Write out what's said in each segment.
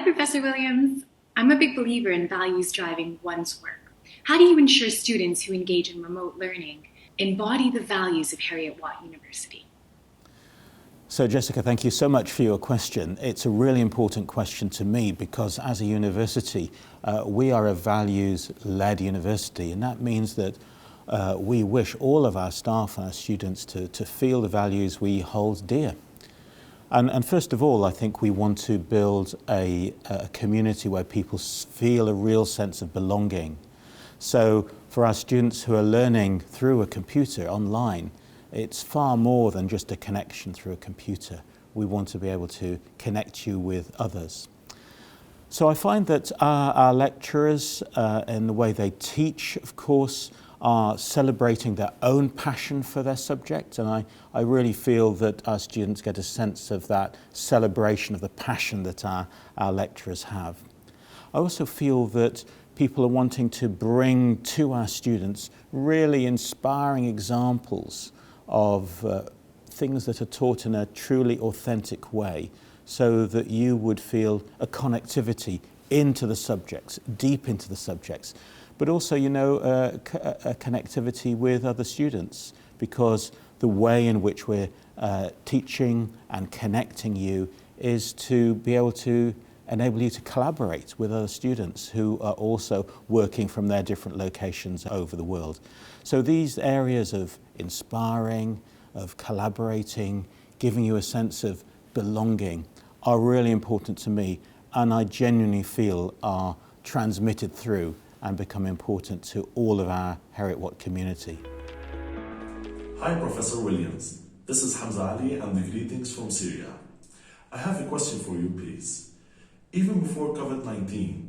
Professor Williams. I'm a big believer in values driving one's work. How do you ensure students who engage in remote learning embody the values of Heriot-Watt University? So Jessica, thank you so much for your question. It's a really important question to me because as a university, we are a values-led university, and that means that we wish all of our staff and our students to feel the values we hold dear. And first of all, I think we want to build a community where people feel a real sense of belonging. So for our students who are learning through a computer online, it's far more than just a connection through a computer. We want to be able to connect you with others. So I find that our lecturers, in the way they teach, of course, are celebrating their own passion for their subject, and I really feel that our students get a sense of that celebration of the passion that our lecturers have. I also feel that people are wanting to bring to our students really inspiring examples of things that are taught in a truly authentic way, so that you would feel a connectivity into the subjects, deep into the subjects, but also, you know, a connectivity with other students, because the way in which we're teaching and connecting you is to be able to enable you to collaborate with other students who are also working from their different locations over the world. So these areas of inspiring, of collaborating, giving you a sense of belonging are really important to me, and I genuinely feel are transmitted through and become important to all of our Heriot-Watt community. Hi, Professor Williams. This is Hamza Ali and the greetings from Syria. I have a question for you, please. Even before COVID-19,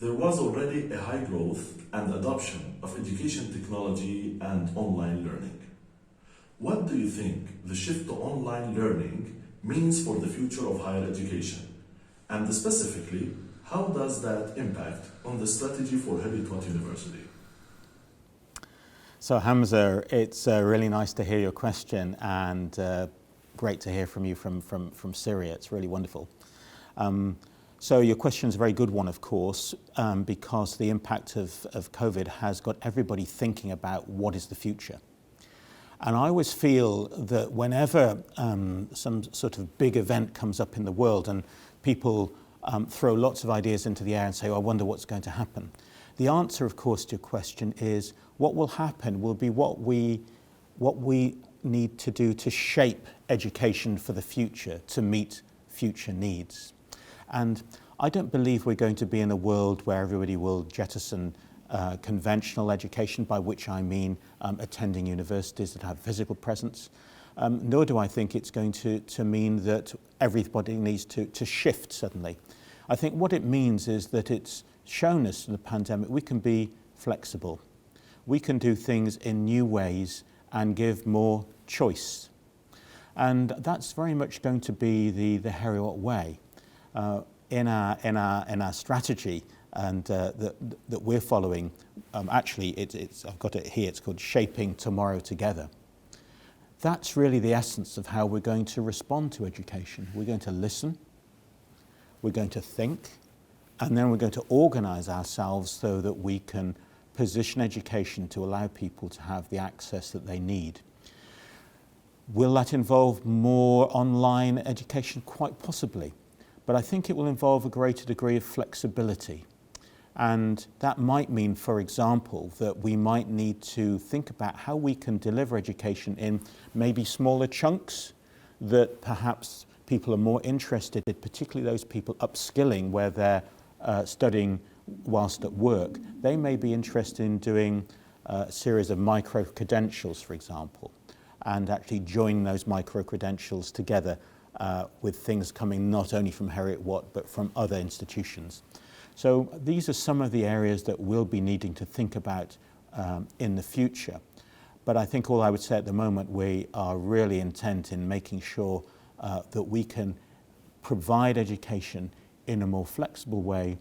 there was already a high growth and adoption of education technology and online learning. What do you think the shift to online learning means for the future of higher education? And specifically, how does that impact on the strategy for Heriot-Watt University? So Hamza, it's really nice to hear your question, and great to hear from you from Syria. It's really wonderful. So your question is a very good one, of course, because the impact of COVID has got everybody thinking about what is the future. And I always feel that whenever some sort of big event comes up in the world and people throw lots of ideas into the air and say, oh, I wonder what's going to happen. The answer, of course, to your question is what will happen will be what we need to do to shape education for the future, to meet future needs. And I don't believe we're going to be in a world where everybody will jettison conventional education, by which I mean attending universities that have physical presence. Nor do I think it's going to mean that everybody needs to shift suddenly. I think what it means is that it's shown us in the pandemic we can be flexible. We can do things in new ways and give more choice. And that's very much going to be the Heriot way. In our strategy and that we're following, actually I've got it here, it's called Shaping Tomorrow Together. That's really the essence of how we're going to respond to education. We're going to listen, we're going to think, and then we're going to organise ourselves so that we can position education to allow people to have the access that they need. Will that involve more online education? Quite possibly. But I think it will involve a greater degree of flexibility. And that might mean, for example, that we might need to think about how we can deliver education in maybe smaller chunks, that perhaps people are more interested, particularly those people upskilling where they're studying whilst at work. They may be interested in doing a series of micro-credentials, for example, and actually join those micro-credentials together with things coming not only from Heriot-Watt but from other institutions. So these are some of the areas that we'll be needing to think about in the future. But I think all I would say at the moment, we are really intent in making sure that we can provide education in a more flexible way,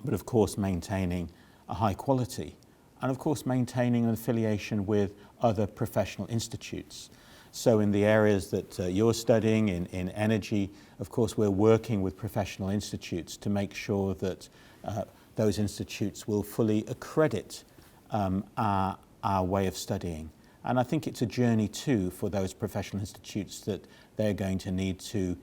but of course maintaining a high quality, and of course maintaining an affiliation with other professional institutes. So in the areas that you're studying, in energy, of course, we're working with professional institutes to make sure that those institutes will fully accredit our way of studying. And I think it's a journey too for those professional institutes that they're going to need to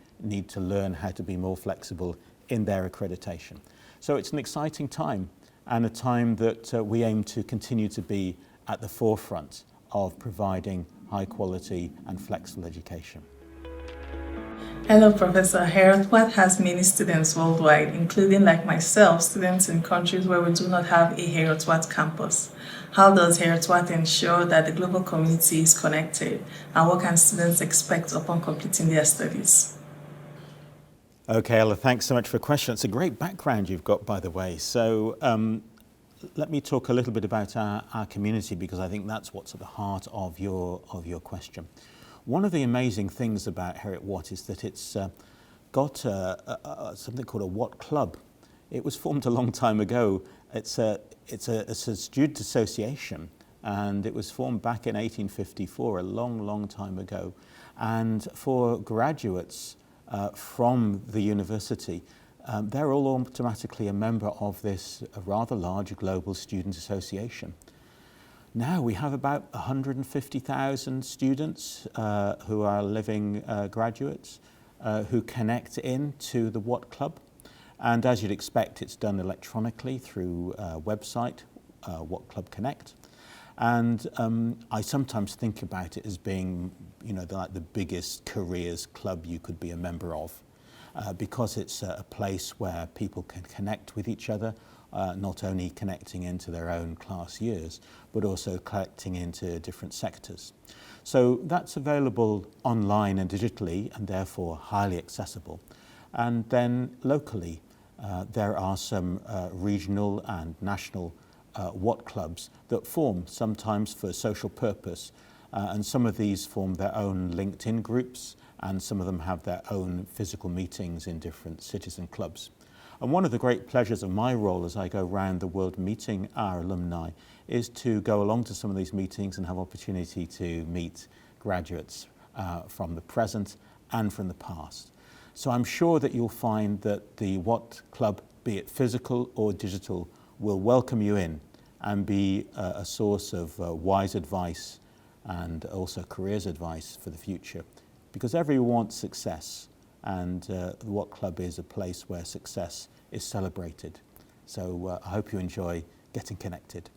learn how to be more flexible in their accreditation. So it's an exciting time, and a time that we aim to continue to be at the forefront of providing high quality and flexible education. Hello, Professor. Heriot-Watt has many students worldwide, including, like myself, students in countries where we do not have a Heriot-Watt campus. How does Heriot-Watt ensure that the global community is connected, and what can students expect upon completing their studies? Okay, Ella, thanks so much for the question. It's a great background you've got, by the way. So let me talk a little bit about our community, because I think that's what's at the heart of your question. One of the amazing things about Heriot-Watt is that it's got something called a Watt Club. It was formed a long time ago. It's a student association, and it was formed back in 1854, a long time ago. And for graduates from the university, they're all automatically a member of this rather large global student association. Now we have about 150,000 students who are living graduates who connect in to the Watt Club. And as you'd expect, it's done electronically through a website, Watt Club Connect. And I sometimes think about it as being, like the biggest careers club you could be a member of, because it's a place where people can connect with each other, not only connecting into their own class years, but also connecting into different sectors. So that's available online and digitally, and therefore highly accessible. And then locally, there are some regional and national Watt clubs that form sometimes for social purpose, and some of these form their own LinkedIn groups, and some of them have their own physical meetings in different cities and clubs. And one of the great pleasures of my role as I go around the world meeting our alumni is to go along to some of these meetings and have opportunity to meet graduates from the present and from the past. So I'm sure that you'll find that the Watt Club, be it physical or digital, will welcome you in and be a source of wise advice and also careers advice for the future. Because everyone wants success, and the Watt Club is a place where success is celebrated. So I hope you enjoy getting connected.